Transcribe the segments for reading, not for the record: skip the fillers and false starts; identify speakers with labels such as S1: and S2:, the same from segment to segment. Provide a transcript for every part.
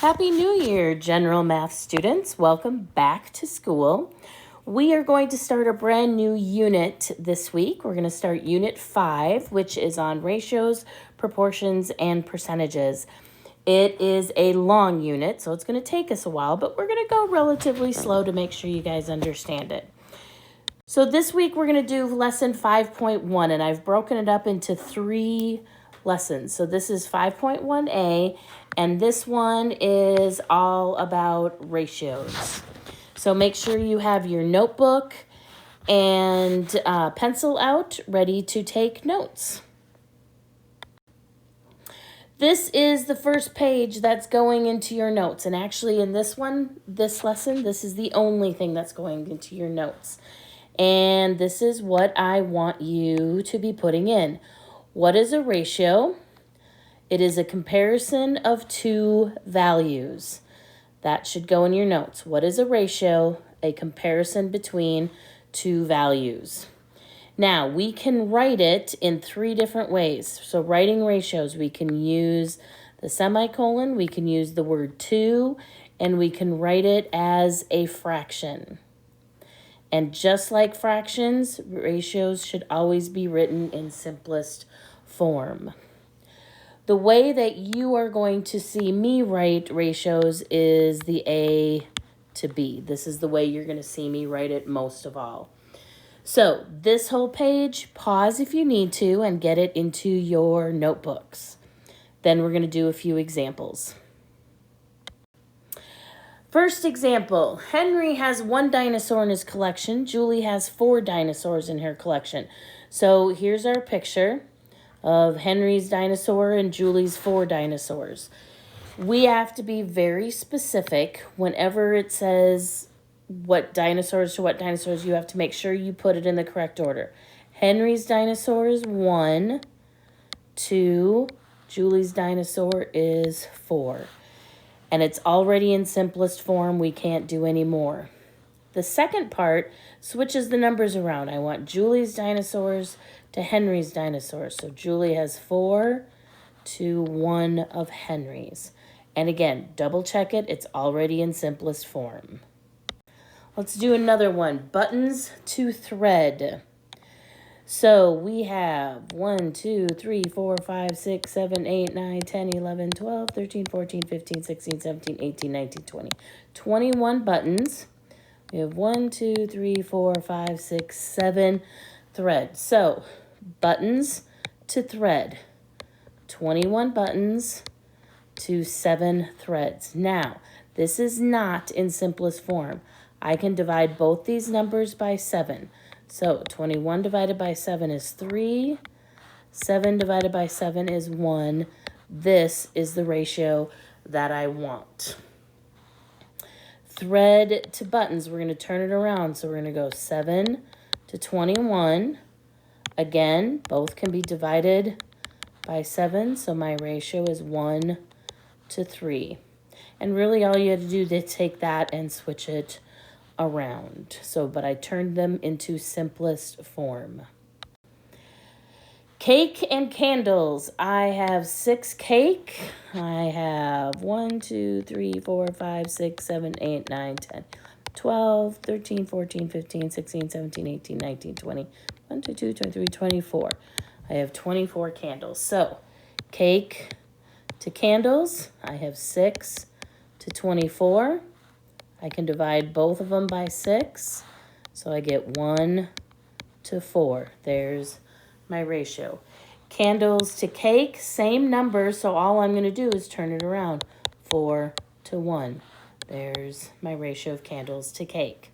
S1: Happy New Year, General Math students. Welcome back to school. We are going to start a brand new unit this week. We're going to start Unit 5, which is on ratios, proportions, and percentages. It is a long unit, so it's going to take us a while, but we're going to go relatively slow to make sure you guys understand it. So this week we're going to do lesson 5.1, and I've broken it up into 3 lessons. So this is 5.1a, and this one is all about ratios. So make sure you have your notebook and pencil out, ready to take notes. This is the first page that's going into your notes. And actually in this lesson, this is the only thing that's going into your notes. And this is what I want you to be putting in. What is a ratio? It is a comparison of 2 values. That should go in your notes. What is a ratio? A comparison between 2 values. Now, we can write it in 3 different ways. So writing ratios, we can use the semicolon, we can use the word to, and we can write it as a fraction. And just like fractions, ratios should always be written in simplest form. The way that you are going to see me write ratios is the A to B. This is the way you're going to see me write it most of all. So this whole page, pause if you need to and get it into your notebooks. Then we're going to do a few examples. First example, Henry has 1 dinosaur in his collection. Julie has 4 dinosaurs in her collection. So here's our picture of Henry's dinosaur and Julie's 4 dinosaurs. We have to be very specific whenever it says what dinosaurs to what dinosaurs. You have to make sure you put it in the correct order. Henry's dinosaur is 1, 2, Julie's dinosaur is 4. And it's already in simplest form. We can't do any more. The second part switches the numbers around. I want Julie's dinosaurs to Henry's dinosaurs. So Julie has 4 to 1 of Henry's. And again, double check it. It's already in simplest form. Let's do another one. Buttons to thread. So we have 1, 2, 3, 4, 5, 6, 7, 8, 9, 10, 11, 12, 13, 14, 15, 16, 17, 18, 19, 20. 21 buttons. We have 1, 2, 3, 4, 5, 6, 7 threads. So buttons to thread. 21 buttons to 7 threads. Now, this is not in simplest form. I can divide both these numbers by 7. So 21 divided by 7 is 3. 7 divided by 7 is 1. This is the ratio that I want. Thread to buttons, we're going to turn it around. So we're going to go 7 to 21. Again, both can be divided by 7. So my ratio is 1 to 3. And really all you have to do is take that and switch it around. But I turned them into simplest form. Cake and candles. I have 6 cake. I have 1, 2, 3, 4, 5, 6, 7, 8, 9, 10, 12, 13, 14, 15, 16, 17, 18, 19, 20, 1, 2, 2, 23, 24. I have 24 candles. So cake to candles, I have 6 to 24. I can divide both of them by 6, so I get 1 to 4. There's my ratio. Candles to cake, same number, so all I'm going to do is turn it around. 4 to 1. There's my ratio of candles to cake.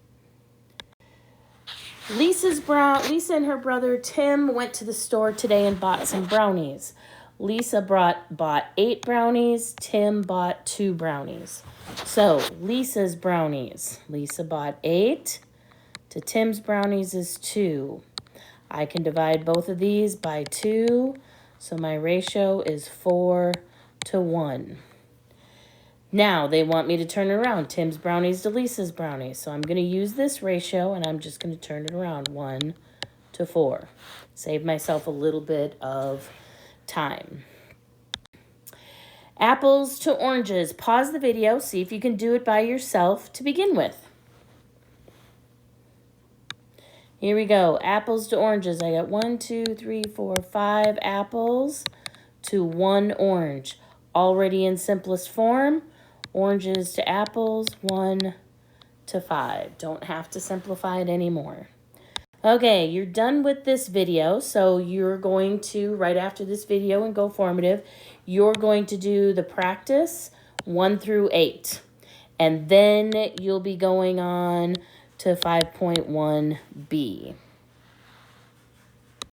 S1: Lisa and her brother Tim went to the store today and bought some brownies. Lisa bought 8 brownies. Tim bought 2 brownies. So Lisa's brownies. Lisa bought 8. To Tim's brownies is 2. I can divide both of these by 2. So my ratio is 4 to 1. Now they want me to turn it around. Tim's brownies to Lisa's brownies. So I'm going to use this ratio and I'm just going to turn it around. 1 to 4. Save myself a little bit of time. Apples to oranges. Pause the video, see if you can do it by yourself to begin with. Here we go. Apples to oranges. I got 1, 2, 3, 4, 5 apples to 1 orange. Already in simplest form. Oranges to apples, 1 to 5. Don't have to simplify it anymore. Okay, you're done with this video, so you're going to, right after this video and Go Formative, you're going to do the practice 1 through 8. And then you'll be going on to 5.1b.